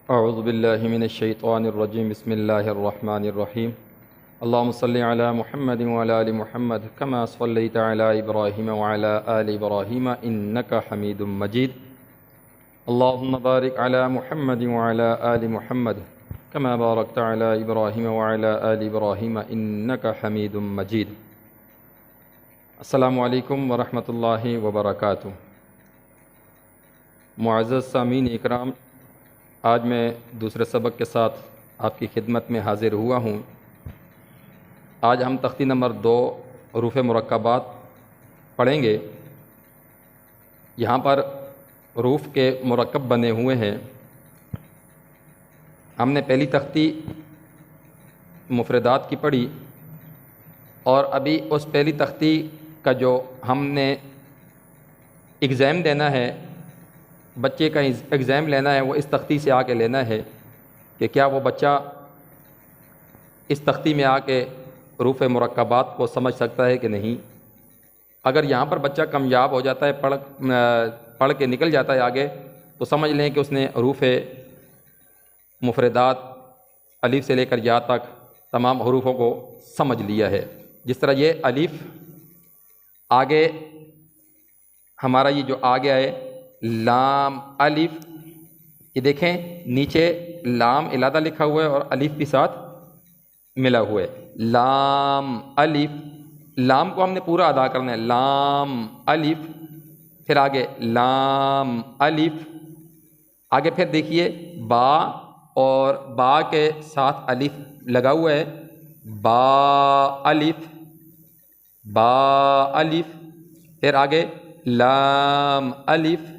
اعوذ باللہ من الشیطان الرجیم بسم اللہ الرحمن الرحیم اللہم صلی علی محمد وعلی آل محمد کما صلیت علی ابراہیم وعلی آل ابراہیم انک حمید مجید اللہم بارک علی محمد وعلی آل محمد کما بارکت علی ابراہیم وعلی آل ابراہیم انک حمید مجید۔ السلام علیکم ورحمۃ اللہ وبرکاتہ۔ معزز سامعین اکرام، آج میں دوسرے سبق کے ساتھ آپ کی خدمت میں حاضر ہوا ہوں۔ آج ہم تختی نمبر 2 حروف مرکبات پڑھیں گے۔ یہاں پر حروف کے مرکب بنے ہوئے ہیں۔ ہم نے پہلی تختی مفردات کی پڑھی، اور ابھی اس پہلی تختی کا جو ہم نے ایگزام دینا ہے، بچے کا ایگزام لینا ہے، وہ اس تختی سے آ کے لینا ہے کہ کیا وہ بچہ اس تختی میں آ کے حروف مرکبات کو سمجھ سکتا ہے کہ نہیں۔ اگر یہاں پر بچہ کامیاب ہو جاتا ہے، پڑھ کے نکل جاتا ہے آگے، تو سمجھ لیں کہ اس نے حروف مفردات الف سے لے کر یا تک تمام حروفوں کو سمجھ لیا ہے۔ جس طرح یہ الف آگے ہمارا یہ جو آگے آئے لام الف، یہ دیکھیں نیچے لام علادہ لکھا ہوا ہے اور الف بھی ساتھ ملا ہوا ہے۔ لام الف، لام کو ہم نے پورا ادا کرنا ہے۔ لام الف، پھر آگے لام الف، آگے پھر دیکھیے با، اور با کے ساتھ الف لگا ہوا ہے، با الف، با الف، پھر آگے لام الف،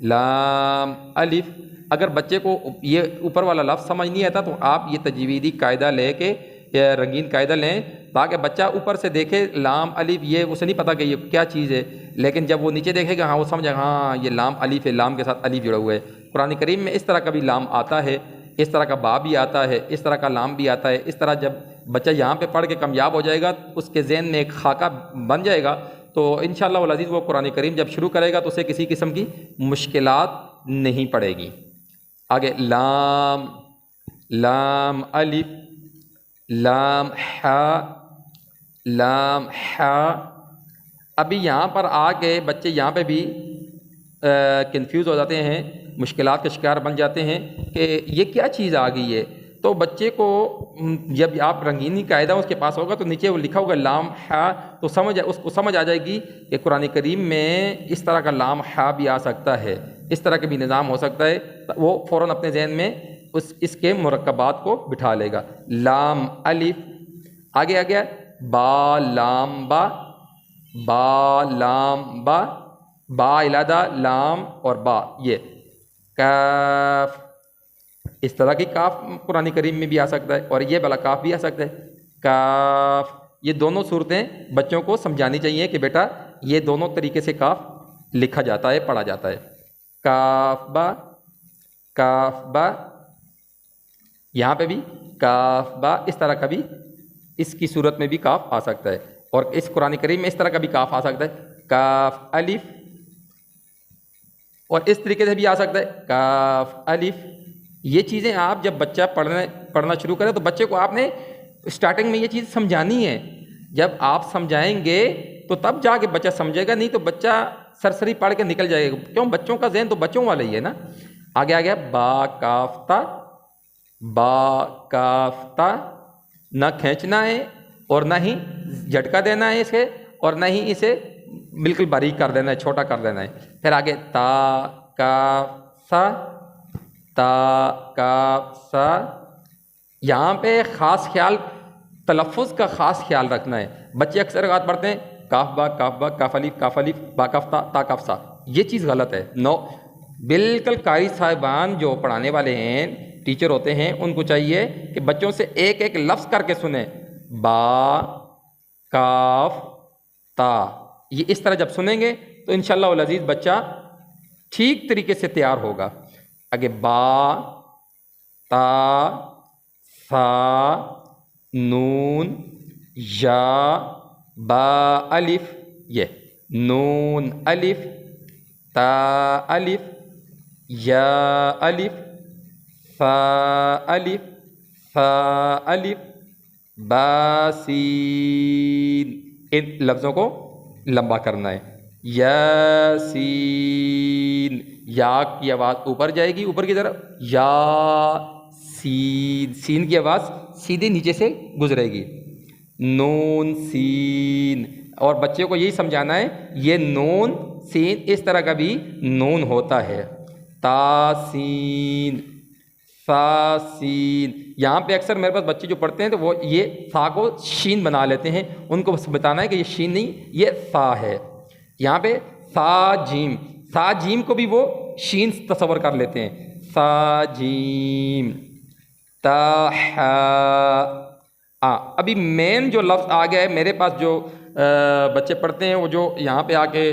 لام الف۔ اگر بچے کو یہ اوپر والا لفظ سمجھ نہیں آتا تو آپ یہ تجویدی قاعدہ لے کے یا رنگین قاعدہ لیں، تاکہ بچہ اوپر سے دیکھے لام الف، یہ اسے نہیں پتا کہ یہ کیا چیز ہے، لیکن جب وہ نیچے دیکھے گا ہاں وہ سمجھے گا ہاں یہ لام الف ہے، لام کے ساتھ الف جڑا ہوا ہے۔ قرآن کریم میں اس طرح کا بھی لام آتا ہے، اس طرح کا با بھی آتا ہے، اس طرح کا لام بھی آتا ہے۔ اس طرح جب بچہ یہاں پہ پڑھ کے کامیاب ہو جائے گا، اس کے ذہن میں ایک خاکہ بن جائے گا، تو انشاءاللہ العزیز وہ قرآن کریم جب شروع کرے گا تو اسے کسی قسم کی مشکلات نہیں پڑے گی۔ آگے لام، لام الف، لام حا، لام حا۔ ابھی یہاں پر آ کے بچے یہاں پہ بھی کنفیوز ہو جاتے ہیں، مشکلات کا شکار بن جاتے ہیں کہ یہ کیا چیز آ گئی ہے۔ تو بچے کو جب آپ رنگینی قاعدہ اس کے پاس ہوگا تو نیچے وہ لکھا ہوگا لام حا، تو اس کو سمجھ آ جائے گی کہ قرآن کریم میں اس طرح کا لام حا بھی آ سکتا ہے، اس طرح کا بھی نظام ہو سکتا ہے۔ وہ فوراً اپنے ذہن میں اس کے مرکبات کو بٹھا لے گا۔ لام الف، آگے آ گیا با لام با، با لام با، با علادہ لام اور با، یہ کاف، اس طرح کی کاف قرآن کریم میں بھی آ سکتا ہے، اور یہ والا کاف بھی آ سکتا ہے، کاف۔ یہ دونوں صورتیں بچوں کو سمجھانی چاہیے کہ بیٹا یہ دونوں طریقے سے کاف لکھا جاتا ہے، پڑھا جاتا ہے۔ کاف با، کاف با، یہاں پہ بھی کاف با، اس طرح کا بھی اس کی صورت میں بھی کاف آ سکتا ہے، اور اس قرآن کریم میں اس طرح کا بھی کاف آ سکتا ہے، کاف الف، اور اس طریقے سے بھی آ سکتا ہے کاف الف۔ یہ چیزیں آپ جب بچہ پڑھنا شروع کرے تو بچے کو آپ نے اسٹارٹنگ میں یہ چیز سمجھانی ہے۔ جب آپ سمجھائیں گے تو تب جا کے بچہ سمجھے گا، نہیں تو بچہ سرسری پڑھ کے نکل جائے گا، کیوں بچوں کا ذہن تو بچوں والا ہی ہے نا۔ آگے آ گیا با کاف تا، با کاف تا، نہ کھینچنا ہے اور نہ ہی جھٹکا دینا ہے اسے، اور نہ ہی اسے بالکل باریک کر دینا ہے، چھوٹا کر دینا ہے۔ پھر آگے تا کاف سا، تا کاف سا۔ یہاں پہ خاص خیال، تلفظ کا خاص خیال رکھنا ہے۔ بچے اکثر اوقات پڑھتے ہیں کاف با، کاف الف، با کاف تا، تا کاف سا، یہ چیز غلط ہے۔ نو، بالکل قاری صاحبان جو پڑھانے والے ہیں، ٹیچر ہوتے ہیں، ان کو چاہیے کہ بچوں سے ایک ایک لفظ کر کے سنیں، با کاف تا، یہ اس طرح جب سنیں گے تو انشاءاللہ العزیز بچہ ٹھیک طریقے سے تیار ہوگا۔ آگے با تا سا نون یا با الف، یہ نون الف، تا الف، یا الف، ثا الف، ثا الف، با سین، ان لفظوں کو لمبا کرنا ہے۔ یاسین، یا کی آواز اوپر جائے گی، اوپر کی طرف، یا سین، سین کی آواز سیدھے نیچے سے گزرے گی۔ نون سین، اور بچے کو یہی سمجھانا ہے یہ نون سین اس طرح کا بھی نون ہوتا ہے۔ تاسین، سا سین، یہاں پہ اکثر میرے پاس بچے جو پڑھتے ہیں تو وہ یہ سا کو شین بنا لیتے ہیں، ان کو بس بتانا ہے کہ یہ شین نہیں، یہ سا ہے۔ یہاں پہ سا جیم، سا جیم کو بھی وہ شین تصور کر لیتے ہیں، سا جیم۔ تا ابھی مین جو لفظ آ گیا ہے میرے پاس، جو بچے پڑھتے ہیں وہ جو یہاں پہ آ کے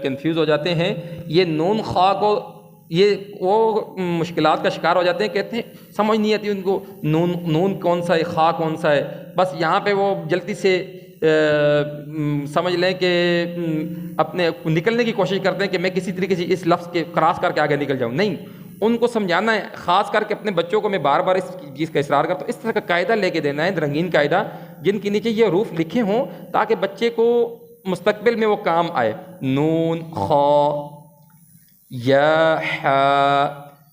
کنفیوز ہو جاتے ہیں، یہ نون خا کو، یہ وہ مشکلات کا شکار ہو جاتے ہیں، کہتے ہیں سمجھ نہیں آتی ان کو نون کون سا ہے، خا کون سا ہے، بس یہاں پہ وہ جلدی سے سمجھ لیں کہ اپنے نکلنے کی کوشش کرتے ہیں کہ میں کسی طریقے سے اس لفظ کے کراس کر کے آگے نکل جاؤں، نہیں، ان کو سمجھانا ہے، خاص کر کے اپنے بچوں کو میں بار بار اس چیز کا اصرار کرتا ہوں، اس طرح کا قاعدہ لے کے دینا ہے، رنگین قاعدہ جن کے نیچے یہ حروف لکھے ہوں تاکہ بچے کو مستقبل میں وہ کام آئے۔ نون، خا، یا، ہا،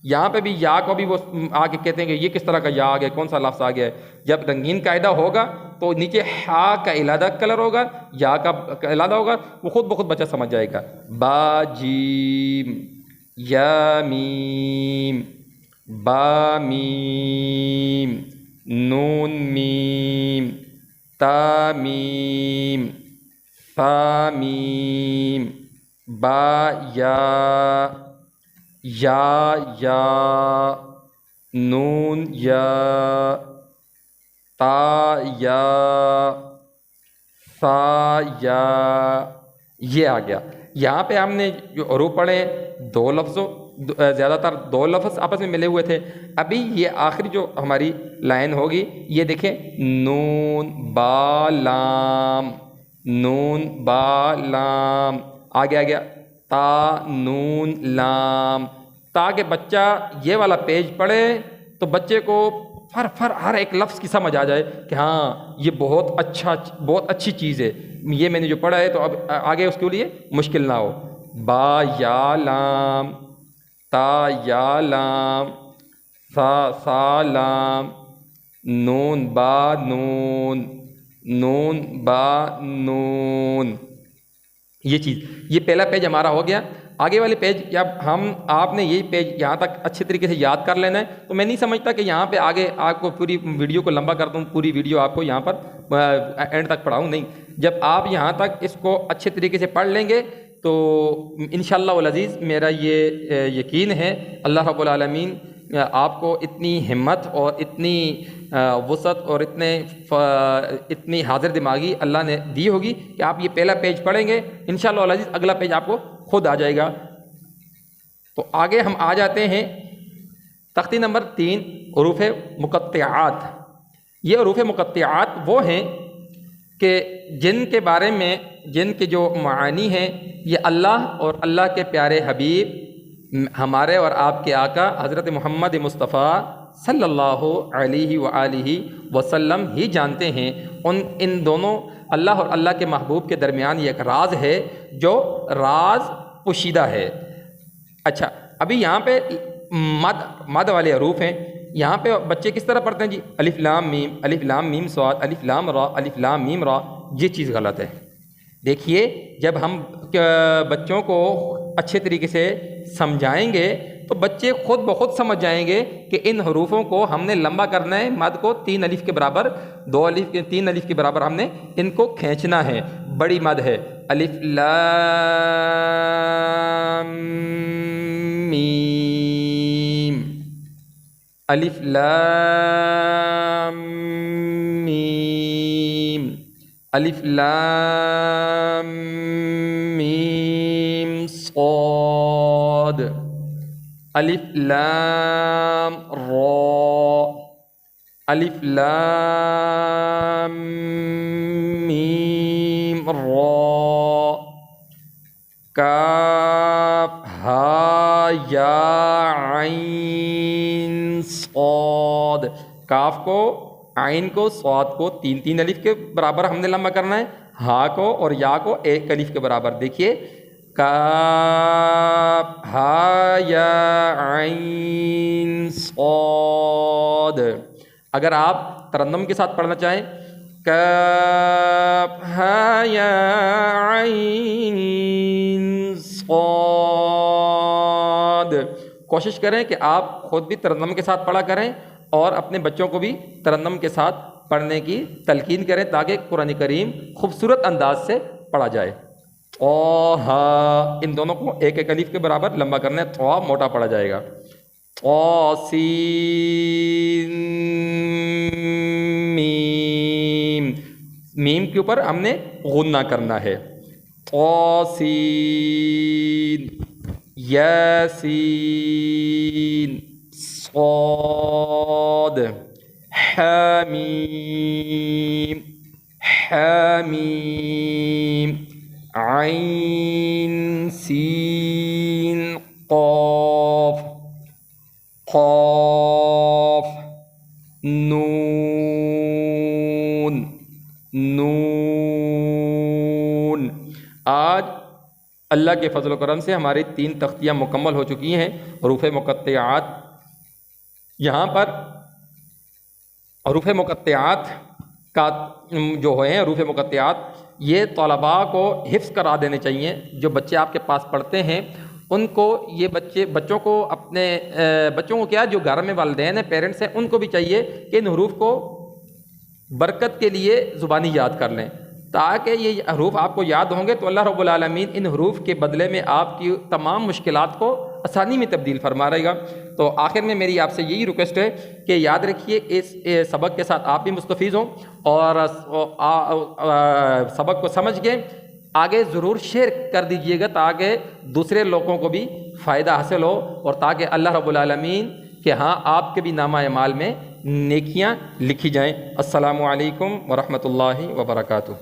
یہاں پہ بھی یا کو بھی وہ آگے کہتے ہیں کہ یہ کس طرح کا یا آ گیا، کون سا لفظ آ گیا ہے۔ جب رنگین قاعدہ ہوگا تو نیچے ہا کا علادہ کلر ہوگا، یا کا علادہ ہوگا، وہ خود بخود بچہ سمجھ جائے گا۔ با جیم، یا میم، با میم، نون میم، تا میم، ثا میم، با یا، یا، نون یا، تا یا، ثا یا، یہ آ گیا۔ یہاں پہ ہم نے جو حروف پڑھے دو لفظوں، زیادہ تر دو لفظ آپس میں ملے ہوئے تھے، ابھی یہ آخری جو ہماری لائن ہوگی یہ دیکھیں، نون با لام، نون با لام، آگے آ گیا تا نون لام، تاکہ بچہ یہ والا پیج پڑھے تو بچے کو ہر ایک لفظ کی سمجھ آ جائے کہ ہاں یہ بہت اچھی چیز ہے، یہ میں نے جو پڑھا ہے تو اب آگے اس کے لیے مشکل نہ ہو۔ با یا لام، تا یا لام، سا لام، نون با نون، نون با نون، یہ چیز، یہ پہلا پیج ہمارا ہو گیا۔ آگے والے پیج جب آپ نے یہی پیج یہاں تک اچھے طریقے سے یاد کر لینا ہے، تو میں نہیں سمجھتا کہ یہاں پہ آگے آپ کو پوری ویڈیو کو لمبا کر دوں، پوری ویڈیو آپ کو یہاں پر اینڈ تک پڑھاؤں، نہیں، جب آپ یہاں تک اس کو اچھے طریقے سے پڑھ لیں گے تو انشاءاللہ والعزیز میرا یہ یقین ہے اللہ رب العالمین آپ کو اتنی ہمت اور اتنی وسعت اور اتنی حاضر دماغی اللہ نے دی ہوگی کہ آپ یہ پہلا پیج پڑھیں گے، انشاءاللہ العزیز اگلا پیج آپ کو خود آ جائے گا۔ تو آگے ہم آ جاتے ہیں تختی نمبر 3، حروف مقطعات۔ یہ حروف مقطعات وہ ہیں کہ جن کے بارے میں، جن کے جو معانی ہیں، یہ اللہ اور اللہ کے پیارے حبیب ہمارے اور آپ کے آقا حضرت محمد مصطفیٰ صلی اللہ علیہ وآلہ وسلم ہی جانتے ہیں۔ ان دونوں اللہ اور اللہ کے محبوب کے درمیان یہ ایک راز ہے جو راز پوشیدہ ہے۔ اچھا، ابھی یہاں پہ مد والے حروف ہیں، یہاں پہ بچے کس طرح پڑھتے ہیں جی، الف لام میم، الف لام میم صاد، الف لام را، الف لام میم را، یہ چیز غلط ہے۔ دیکھیے جب ہم بچوں کو اچھے طریقے سے سمجھائیں گے تو بچے خود بخود سمجھ جائیں گے کہ ان حروفوں کو ہم نے لمبا کرنا ہے، مد کو 3 الف کے برابر، 3 الف کے برابر ہم نے ان کو کھینچنا ہے، بڑی مد ہے، الف لام میم، الف لام میم، الف لام میم صاد، الف لام را، الف لام میم را، کاف ہا یا عین صاد، کاف کو، عین کو، صاد کو 3 الف کے برابر ہم نے لمبا کرنا ہے، ہا کو اور یا کو 1 الف کے برابر۔ دیکھیے کاف ہا یا عین صاد۔ اگر آپ ترنم کے ساتھ پڑھنا چاہیں کاف ہا یا عین صاد، کوشش کریں کہ آپ خود بھی ترنم کے ساتھ پڑھا کریں اور اپنے بچوں کو بھی ترنم کے ساتھ پڑھنے کی تلقین کریں تاکہ قرآن کریم خوبصورت انداز سے پڑھا جائے۔ طٰہٰ، ان دونوں کو 1 الف کے برابر لمبا کرنا ہے، طٰ موٹا پڑھا جائے گا۔ طاسین میم، میم کے اوپر ہم نے غنہ کرنا ہے۔ طاسین یاسین صاد حامیم حامیم عین سین قاف قاف نون نون۔ آج اللہ کے فضل و کرم سے ہماری 3 تختیاں مکمل ہو چکی ہیں حروف مقطعات۔ یہاں پر حروف مقطعات کا جو ہیں حروف مقطعات، یہ طلباء کو حفظ کرا دینے چاہیے۔ جو بچے آپ کے پاس پڑھتے ہیں ان کو یہ بچوں کو اپنے بچوں کو کیا، جو گھر میں والدین ہیں، پیرنٹس ہیں، ان کو بھی چاہیے کہ ان حروف کو برکت کے لیے زبانی یاد کر لیں، تاکہ یہ حروف آپ کو یاد ہوں گے تو اللہ رب العالمین ان حروف کے بدلے میں آپ کی تمام مشکلات کو آسانی میں تبدیل فرما رہے گا۔ تو آخر میں میری آپ سے یہی ریکویسٹ ہے کہ یاد رکھیے اس سبق کے ساتھ آپ بھی مستفیض ہوں اور سبق کو سمجھ کے آگے ضرور شیئر کر دیجئے گا تاکہ دوسرے لوگوں کو بھی فائدہ حاصل ہو اور تاکہ اللہ رب العالمین کہ ہاں آپ کے بھی نامہ اعمال میں نیکیاں لکھی جائیں۔ السلام علیکم ورحمۃ اللہ وبرکاتہ۔